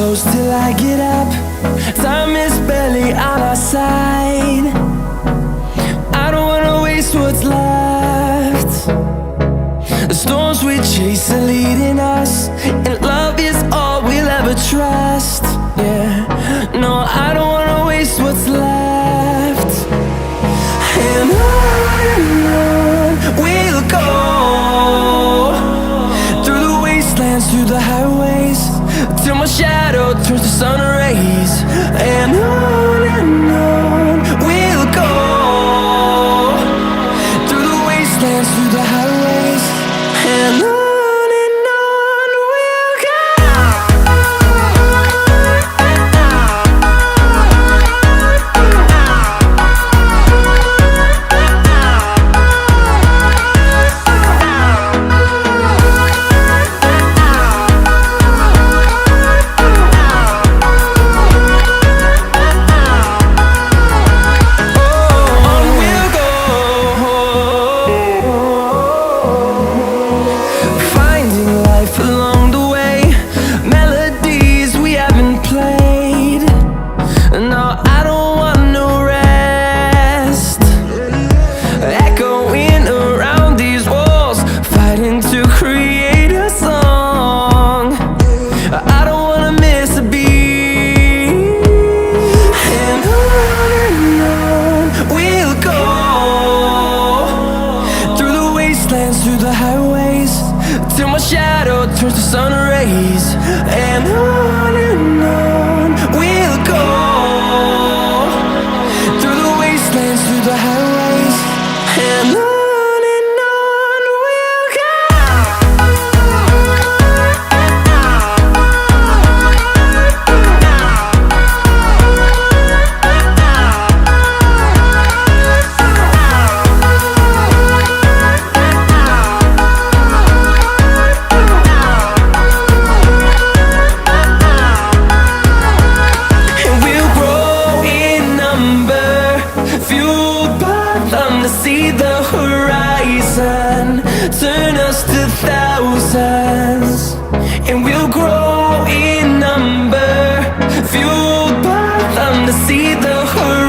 close till I get up. Time is barely on our side. I don't wanna waste what's left. The storms we chase are leading us, and love is all we'll ever trust. Yeah, no, I don't wanna waste what's left. And on we'll go, through the wastelands, through the highways, till my shadow turns to sun rays. And on we'll go, through the wastelands, through the highways, and on we'll go. Along the way, melodies we haven't played. No, I don't want no rest. Echoing around these walls, fighting to create a song. I don't wanna miss a beat. And on we'll go, through the wastelands, through the highways, till my shadow turns to sun rays. And on we'll go, through the wastelands, through the highways, and on we'll go. See the horizon turn us to thousands, and we'll grow in number, fueled by them to see the horizon.